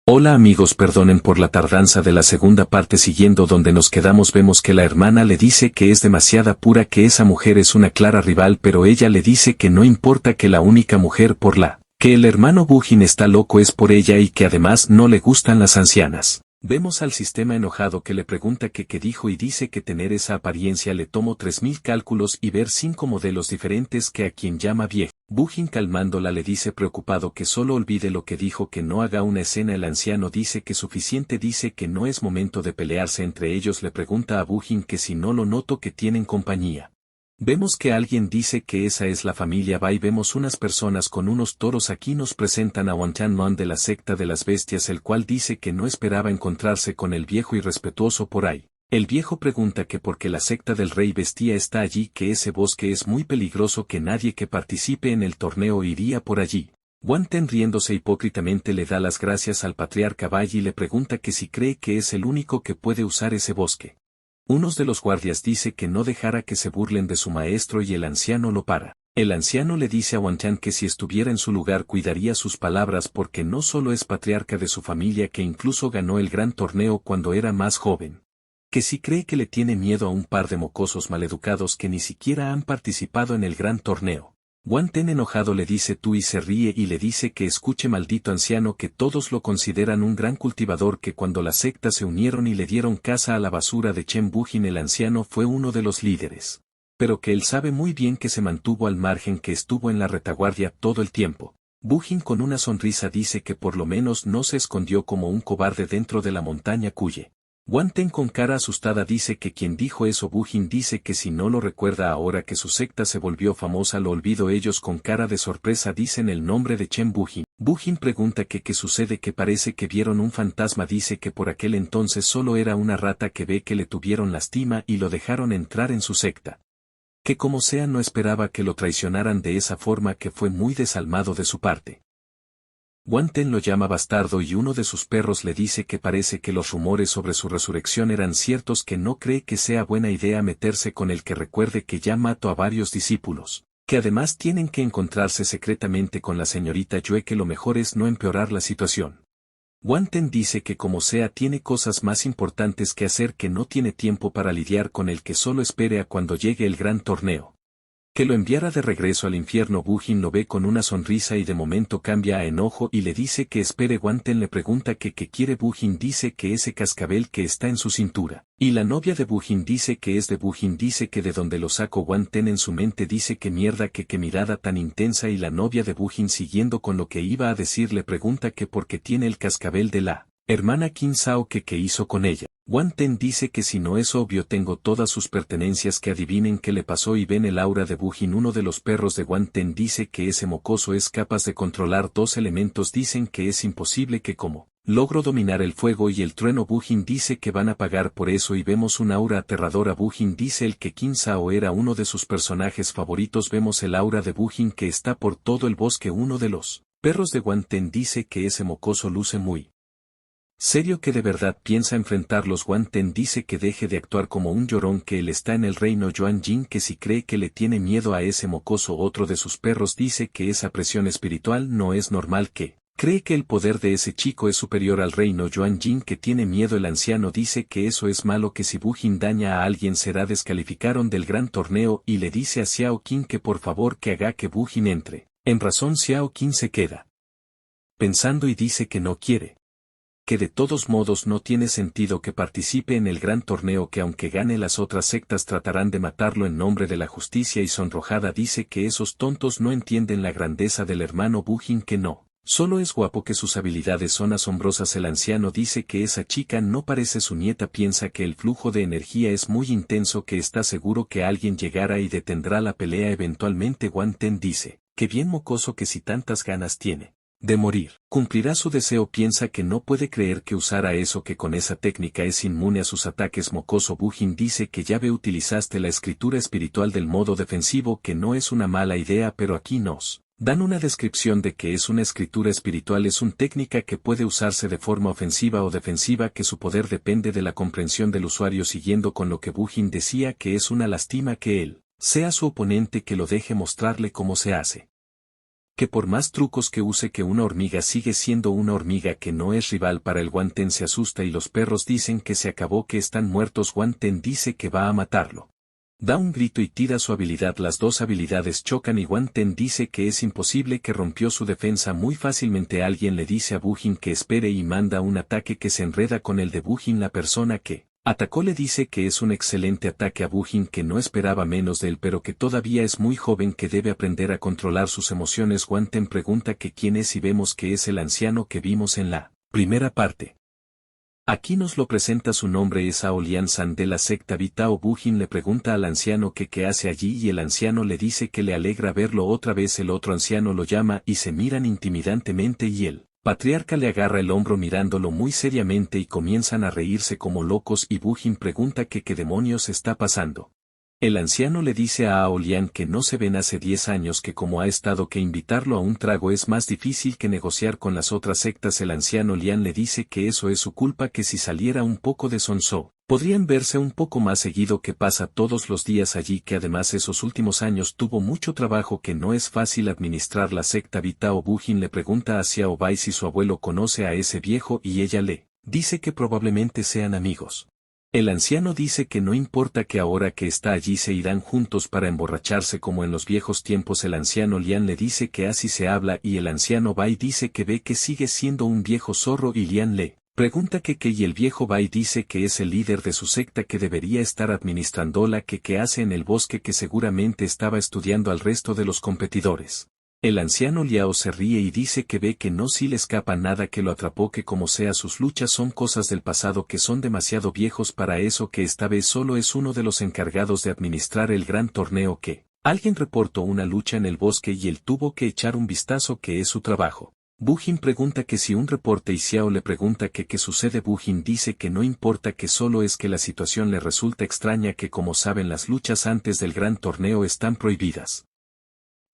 Hola amigos, perdonen por la tardanza de la segunda parte. Siguiendo donde nos quedamos, vemos que la hermana le dice que es demasiada pura, que esa mujer es una clara rival, pero ella le dice que no importa, que la única mujer por la que el hermano Bujin está loco es por ella y que además no le gustan las ancianas. Vemos al sistema enojado que le pregunta que qué dijo y dice que tener esa apariencia le tomó 3000 cálculos y ver 5 modelos diferentes que a quien llama vieja. Bujin calmándola le dice preocupado que solo olvide lo que dijo, que no haga una escena. El anciano dice que suficiente, dice que no es momento de pelearse entre ellos. Le pregunta a Bujin que si no lo noto que tienen compañía. Vemos que alguien dice que esa es la familia Bai. Vemos unas personas con unos toros. Aquí nos presentan a Wantanman de la secta de las bestias, el cual dice que no esperaba encontrarse con el viejo irrespetuoso por ahí. El viejo pregunta que por qué la secta del rey bestia está allí, que ese bosque es muy peligroso, que nadie que participe en el torneo iría por allí. Wanten riéndose hipócritamente le da las gracias al patriarca Bai y le pregunta que si cree que es el único que puede usar ese bosque. Unos de los guardias dice que no dejara que se burlen de su maestro y el anciano lo para. El anciano le dice a Wantan que si estuviera en su lugar cuidaría sus palabras, porque no solo es patriarca de su familia, que incluso ganó el gran torneo cuando era más joven. Que si cree que le tiene miedo a un par de mocosos maleducados que ni siquiera han participado en el gran torneo. Wanten enojado le dice tú y se ríe y le dice que escuche, maldito anciano, que todos lo consideran un gran cultivador, que cuando la secta se unieron y le dieron caza a la basura de Chen Bujin el anciano fue uno de los líderes. Pero que él sabe muy bien que se mantuvo al margen, que estuvo en la retaguardia todo el tiempo. Bujin con una sonrisa dice que por lo menos no se escondió como un cobarde dentro de la montaña Cuye. Wanten con cara asustada dice que quien dijo eso. Bujin dice que si no lo recuerda ahora que su secta se volvió famosa lo olvidó. Ellos con cara de sorpresa dicen el nombre de Chen Bujin. Bujin pregunta que qué sucede, que parece que vieron un fantasma. Dice que por aquel entonces solo era una rata, que ve que le tuvieron lástima y lo dejaron entrar en su secta. Que como sea no esperaba que lo traicionaran de esa forma, que fue muy desalmado de su parte. Wanten lo llama bastardo y uno de sus perros le dice que parece que los rumores sobre su resurrección eran ciertos, que no cree que sea buena idea meterse con él, que recuerde que ya mató a varios discípulos, que además tienen que encontrarse secretamente con la señorita Yue, que lo mejor es no empeorar la situación. Wanten dice que como sea tiene cosas más importantes que hacer, que no tiene tiempo para lidiar con él, que solo espere a cuando llegue el gran torneo. Que lo enviara de regreso al infierno. Bujin lo ve con una sonrisa y de momento cambia a enojo y le dice que espere. Wanten le pregunta que qué quiere. Bujin dice que ese cascabel que está en su cintura. Y la novia de Bujin dice que es de Bujin, dice que de dónde lo sacó. Wanten en su mente dice que mierda, que qué mirada tan intensa. Y la novia de Bujin, siguiendo con lo que iba a decir, le pregunta que por qué tiene el cascabel de la hermana Qin Zhao, que qué hizo con ella. Wanten dice que si no es obvio tengo todas sus pertenencias, que adivinen qué le pasó y ven el aura de Bujin. Uno de los perros de Wanten dice que ese mocoso es capaz de controlar 2 elementos. Dicen que es imposible, que como logro dominar el fuego y el trueno. Bujin dice que van a pagar por eso y vemos un aura aterradora. Bujin dice el que Qin Zhao era uno de sus personajes favoritos. Vemos el aura de Bujin que está por todo el bosque. Uno de los perros de Wanten dice que ese mocoso luce muy serio, que de verdad piensa enfrentarlos. Wanten dice que deje de actuar como un llorón, que él está en el reino Yuanjin, que si cree que le tiene miedo a ese mocoso. Otro de sus perros dice que esa presión espiritual no es normal, que cree que el poder de ese chico es superior al reino Yuanjin, que tiene miedo. El anciano dice que eso es malo, que si Bujin daña a alguien será descalificaron del gran torneo, y le dice a Xiao Qin que por favor que haga que Bujin entre en razón. Xiao Qin se queda pensando y dice que no quiere, que de todos modos no tiene sentido que participe en el gran torneo, que aunque gane las otras sectas tratarán de matarlo en nombre de la justicia. Y sonrojada dice que esos tontos no entienden la grandeza del hermano Bujin, que no solo es guapo, que sus habilidades son asombrosas. El anciano dice que esa chica no parece su nieta, piensa que el flujo de energía es muy intenso, que está seguro que alguien llegará y detendrá la pelea eventualmente. Wanten dice que bien mocoso, que si tantas ganas tiene de morir, cumplirá su deseo. Piensa que no puede creer que usara eso, que con esa técnica es inmune a sus ataques. Mocoso. Bujin dice que ya ve utilizaste la escritura espiritual del modo defensivo, que no es una mala idea, pero aquí nos dan una descripción de que es una escritura espiritual. Es una técnica que puede usarse de forma ofensiva o defensiva, que su poder depende de la comprensión del usuario. Siguiendo con lo que Bujin decía, que es una lástima que él sea su oponente, que lo deje mostrarle cómo se hace. Que por más trucos que use que una hormiga sigue siendo una hormiga que no es rival para el Wan Ten se asusta y los perros dicen que se acabó que están muertos Wan Ten dice que va a matarlo. Da un grito y tira su habilidad las dos habilidades chocan y Wan Ten dice que es imposible que rompió su defensa muy fácilmente alguien le dice a Bujin que espere y manda un ataque que se enreda con el de Bujin la persona que atacó le dice que es un excelente ataque a Bujin que no esperaba menos de él pero que todavía es muy joven que debe aprender a controlar sus emociones Wan Ten pregunta que quién es y vemos que es el anciano que vimos en la primera parte. Aquí nos lo presenta su nombre es Aolian San de la secta Vitao Bujin le pregunta al anciano que qué hace allí y el anciano le dice que le alegra verlo otra vez el otro anciano lo llama y se miran intimidantemente y él. Patriarca le agarra el hombro mirándolo muy seriamente y comienzan a reírse como locos y Bujin pregunta que qué demonios está pasando. El anciano le dice a Aolian que no se ven hace 10 años que como ha estado que invitarlo a un trago es más difícil que negociar con las otras sectas el anciano Lian le dice que eso es su culpa que si saliera un poco de Sonso, podrían verse un poco más seguido que pasa todos los días allí que además esos últimos años tuvo mucho trabajo que no es fácil administrar la secta Vitao Bujin le pregunta a Xiao Bai si su abuelo conoce a ese viejo y ella le dice que probablemente sean amigos. El anciano dice que no importa que ahora que está allí se irán juntos para emborracharse como en los viejos tiempos el anciano Lian le dice que así se habla y el anciano Bai dice que ve que sigue siendo un viejo zorro y Lian le pregunta que y el viejo Bai dice que es el líder de su secta que debería estar administrándola que hace en el bosque que seguramente estaba estudiando al resto de los competidores. El anciano Liao se ríe y dice que ve que no si le escapa nada que lo atrapó que como sea sus luchas son cosas del pasado que son demasiado viejos para eso que esta vez solo es uno de los encargados de administrar el gran torneo que alguien reportó una lucha en el bosque y él tuvo que echar un vistazo que es su trabajo. Bujin pregunta que si un reporte y Xiao le pregunta que qué sucede Bujin dice que no importa que solo es que la situación le resulta extraña que como saben las luchas antes del gran torneo están prohibidas.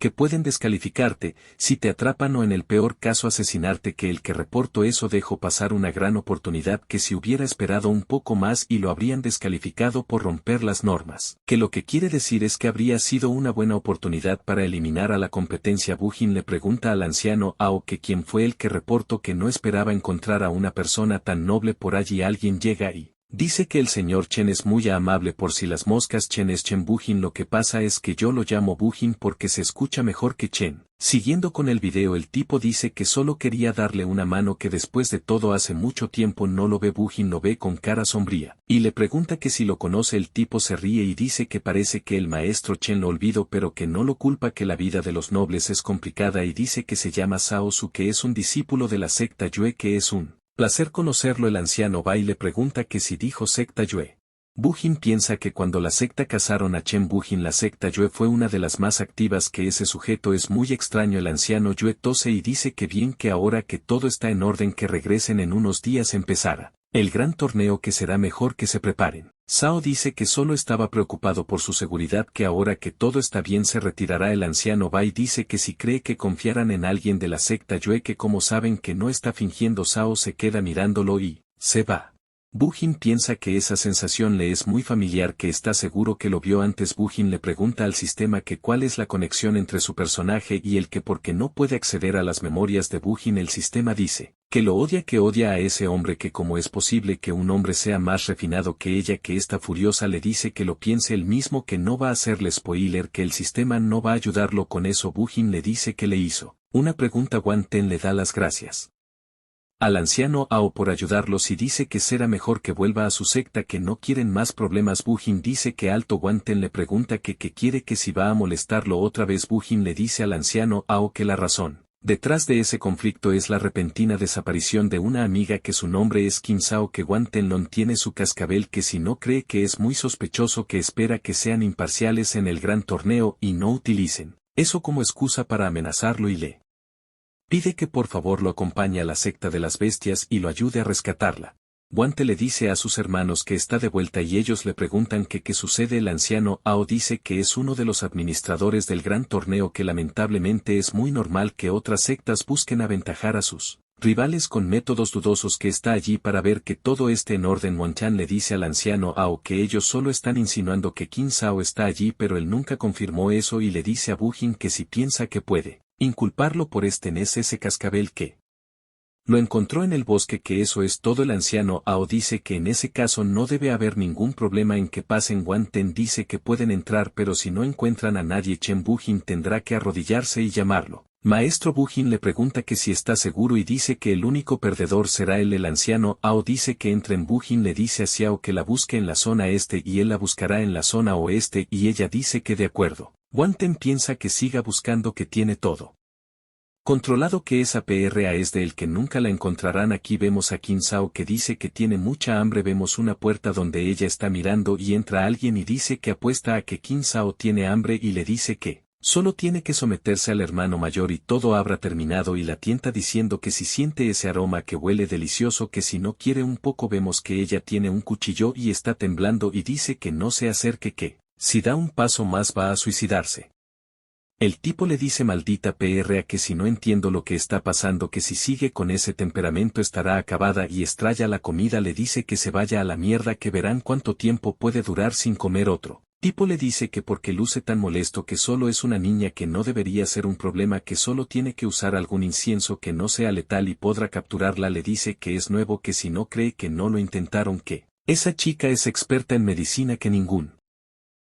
Que pueden descalificarte, si te atrapan o en el peor caso asesinarte que el que reportó eso dejó pasar una gran oportunidad que si hubiera esperado un poco más y lo habrían descalificado por romper las normas. Que lo que quiere decir es que habría sido una buena oportunidad para eliminar a la competencia Bujin le pregunta al anciano Ao que quién fue el que reportó que no esperaba encontrar a una persona tan noble por allí alguien llega y dice que el señor Chen es muy amable por si las moscas Chen es Chen Bujin lo que pasa es que yo lo llamo Bujin porque se escucha mejor que Chen. Siguiendo con el video el tipo dice que solo quería darle una mano que después de todo hace mucho tiempo no lo ve Bujin lo ve con cara sombría. Y le pregunta que si lo conoce el tipo se ríe y dice que parece que el maestro Chen lo olvidó pero que no lo culpa que la vida de los nobles es complicada y dice que se llama Sao Su que es un discípulo de la secta Yue que es un placer conocerlo el anciano Bai le pregunta que si dijo secta Yue. Bujin piensa que cuando la secta cazaron a Chen Bujin la secta Yue fue una de las más activas que ese sujeto es muy extraño el anciano Yue tose y dice que bien que ahora que todo está en orden que regresen en unos días empezara el gran torneo que será mejor que se preparen. Sao dice que solo estaba preocupado por su seguridad que ahora que todo está bien se retirará el anciano Bai dice que si cree que confiaran en alguien de la secta Yue que como saben que no está fingiendo Sao se queda mirándolo y se va. Bujin piensa que esa sensación le es muy familiar que está seguro que lo vio antes Bujin le pregunta al sistema que cuál es la conexión entre su personaje y el que porque no puede acceder a las memorias de Bujin el sistema dice que lo odia que odia a ese hombre que como es posible que un hombre sea más refinado que ella que esta furiosa le dice que lo piense él mismo que no va a hacerle spoiler que el sistema no va a ayudarlo con eso Bujin le dice que le hizo una pregunta Wan Ten le da las gracias al anciano Ao por ayudarlos y dice que será mejor que vuelva a su secta que no quieren más problemas Bujin dice que Alto Wan Ten le pregunta que quiere que si va a molestarlo otra vez Bujin le dice al anciano Ao que la razón detrás de ese conflicto es la repentina desaparición de una amiga que su nombre es Kim Sao que Wan Tenlong tiene su cascabel que si no cree que es muy sospechoso que espera que sean imparciales en el gran torneo y no utilicen eso como excusa para amenazarlo y le pide que por favor lo acompañe a la secta de las bestias y lo ayude a rescatarla. Guante le dice a sus hermanos que está de vuelta y ellos le preguntan que qué sucede el anciano Ao dice que es uno de los administradores del gran torneo que lamentablemente es muy normal que otras sectas busquen aventajar a sus rivales con métodos dudosos que está allí para ver que todo esté en orden Wanchan le dice al anciano Ao que ellos solo están insinuando que Qin Sao está allí pero él nunca confirmó eso y le dice a Bujin que si piensa que puede inculparlo por es ese cascabel que lo encontró en el bosque, que eso es todo. El anciano Ao dice que en ese caso no debe haber ningún problema en que pasen. Wang Ten dice que pueden entrar, pero si no encuentran a nadie, Chen Bujin tendrá que arrodillarse y llamarlo. Maestro Bujin le pregunta que si está seguro y dice que el único perdedor será él. El anciano Ao dice que entren. Bujin le dice a Xiao que la busque en la zona este y él la buscará en la zona oeste, y ella dice que de acuerdo. Wang Ten piensa que siga buscando, que tiene todo controlado, que esa PRA es de él, que nunca la encontrarán. Aquí vemos a Qin Zhao que dice que tiene mucha hambre. Vemos una puerta donde ella está mirando y entra alguien y dice que apuesta a que Qin Zhao tiene hambre y le dice que solo tiene que someterse al hermano mayor y todo habrá terminado, y la tienta diciendo que si siente ese aroma que huele delicioso, que si no quiere un poco. Vemos que ella tiene un cuchillo y está temblando y dice que no se acerque, que si da un paso más va a suicidarse. El tipo le dice: maldita PRA, que si no entiendo lo que está pasando, que si sigue con ese temperamento estará acabada, y estrella la comida. Le dice que se vaya a la mierda, que verán cuánto tiempo puede durar sin comer. Otro tipo le dice que porque luce tan molesto, que solo es una niña, que no debería ser un problema, que solo tiene que usar algún incienso que no sea letal y podrá capturarla. Le dice que es nuevo, que si no cree que no lo intentaron, que esa chica es experta en medicina, que ningún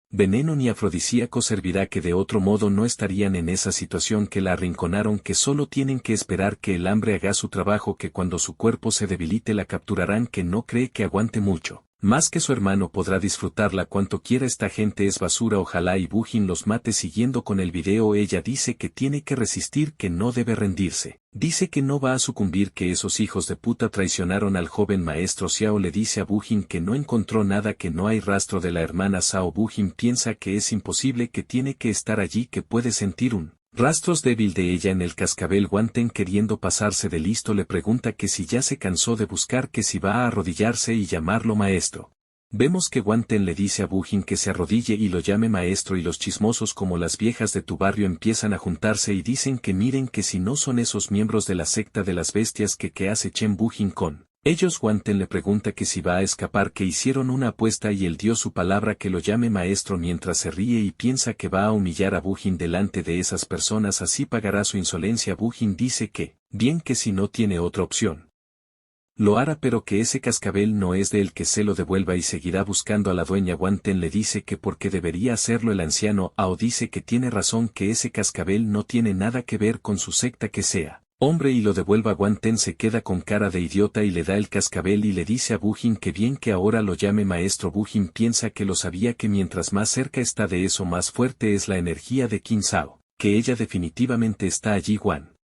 veneno ni afrodisíaco servirá, que de otro modo no estarían en esa situación, que la arrinconaron, que solo tienen que esperar que el hambre haga su trabajo, que cuando su cuerpo se debilite la capturarán, que no cree que aguante mucho más, que su hermano podrá disfrutarla cuanto quiera. Esta gente es basura, ojalá y Bujin los mate. Siguiendo con el video, ella dice que tiene que resistir, que no debe rendirse. Dice que no va a sucumbir, que esos hijos de puta traicionaron al joven maestro. Xiao le dice a Bujin que no encontró nada, que no hay rastro de la hermana Zhao. Bujin piensa que es imposible, que tiene que estar allí, que puede sentir un rastros débil de ella en el cascabel. Wang Ten, queriendo pasarse de listo, le pregunta que si ya se cansó de buscar, que si va a arrodillarse y llamarlo maestro. Vemos que Wang Ten le dice a Bujin que se arrodille y lo llame maestro, y los chismosos como las viejas de tu barrio empiezan a juntarse y dicen que miren que si no son esos miembros de la secta de las bestias, que hace Chen Bujin con ellos. Wang Ten le pregunta que si va a escapar, que hicieron una apuesta y él dio su palabra que lo llame maestro, mientras se ríe y piensa que va a humillar a Bujin delante de esas personas, así pagará su insolencia. Bujin dice que, bien, que si no tiene otra opción lo hará, pero que ese cascabel no es de él, que se lo devuelva y seguirá buscando a la dueña. Wang Ten le dice que porque debería hacerlo. El anciano Ao dice que tiene razón, que ese cascabel no tiene nada que ver con su secta, que sea hombre y lo devuelva. Wang Ten se queda con cara de idiota y le da el cascabel y le dice a Bujin que bien, que ahora lo llame maestro. Bujin piensa que lo sabía, que mientras más cerca está de eso, más fuerte es la energía de Qin Zhao, que ella definitivamente está allí. Wang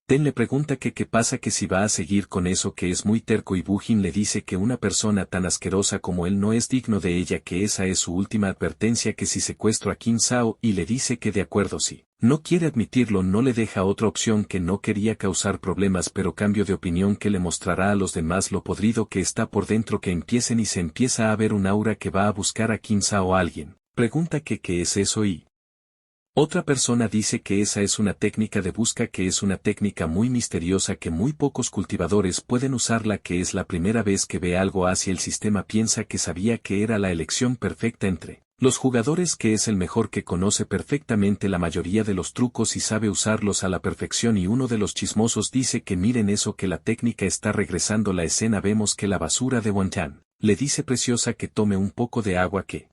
Ten le pregunta que qué pasa, que si va a seguir con eso, que es muy terco, y Bujin le dice que una persona tan asquerosa como él no es digno de ella, que esa es su última advertencia, que si secuestro a Qin Zhao, y le dice que de acuerdo, si no quiere admitirlo no le deja otra opción, que no quería causar problemas pero cambio de opinión, que le mostrará a los demás lo podrido que está por dentro, que empiecen, y se empieza a ver un aura que va a buscar a Qin Zhao. Alguien pregunta que qué es eso y otra persona dice que esa es una técnica de busca, que es una técnica muy misteriosa, que muy pocos cultivadores pueden usarla, que es la primera vez que ve algo hacia el sistema. Piensa que sabía que era la elección perfecta entre los jugadores, que es el mejor, que conoce perfectamente la mayoría de los trucos y sabe usarlos a la perfección. Y uno de los chismosos dice que miren eso, que la técnica está regresando. La escena, vemos que la basura de Wang Ten le dice preciosa que tome un poco de agua, que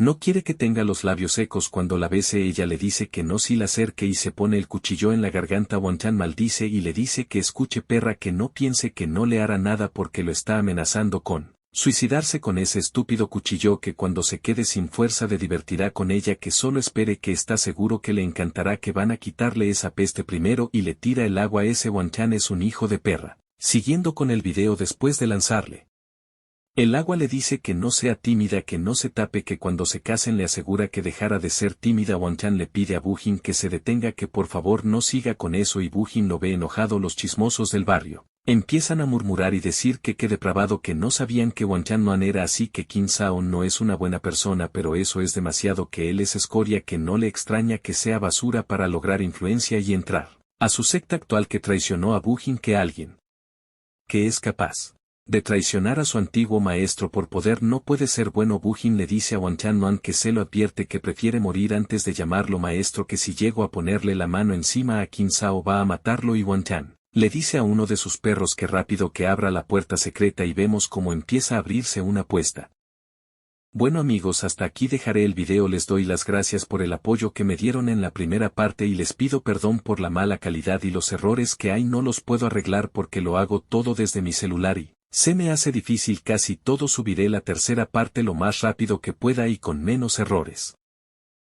no quiere que tenga los labios secos. Cuando la bese ella le dice que no, si la acerque, y se pone el cuchillo en la garganta. Wang Ten maldice y le dice que escuche perra, que no piense, que no le hará nada porque lo está amenazando con suicidarse con ese estúpido cuchillo, que cuando se quede sin fuerza de divertirá con ella, que solo espere, que está seguro que le encantará, que van a quitarle esa peste primero, y le tira el agua. Ese Wang Ten es un hijo de perra. Siguiendo con el video, después de lanzarle el agua le dice que no sea tímida, que no se tape, que cuando se casen le asegura que dejará de ser tímida. Wang Ten le pide a Bujin que se detenga, que por favor no siga con eso, y Bujin lo ve enojado. Los chismosos del barrio empiezan a murmurar y decir que qué depravado, que no sabían que Wang Ten no era así, que Qin Zhao no es una buena persona, pero eso es demasiado, que él es escoria, que no le extraña que sea basura para lograr influencia y entrar a su secta actual, que traicionó a Bujin, que alguien que es capaz de traicionar a su antiguo maestro por poder no puede ser bueno. Bujin le dice a Wantian Nuan que se lo advierte que prefiere morir antes de llamarlo maestro, que si llego a ponerle la mano encima a Qin Zhao va a matarlo, y Wantian le dice a uno de sus perros que rápido que abra la puerta secreta y vemos cómo empieza a abrirse una puesta. Bueno amigos, hasta aquí dejaré el video. Les doy las gracias por el apoyo que me dieron en la primera parte y les pido perdón por la mala calidad y los errores que hay. No los puedo arreglar porque lo hago todo desde mi celular y se me hace difícil casi todo. Subiré la tercera parte lo más rápido que pueda y con menos errores.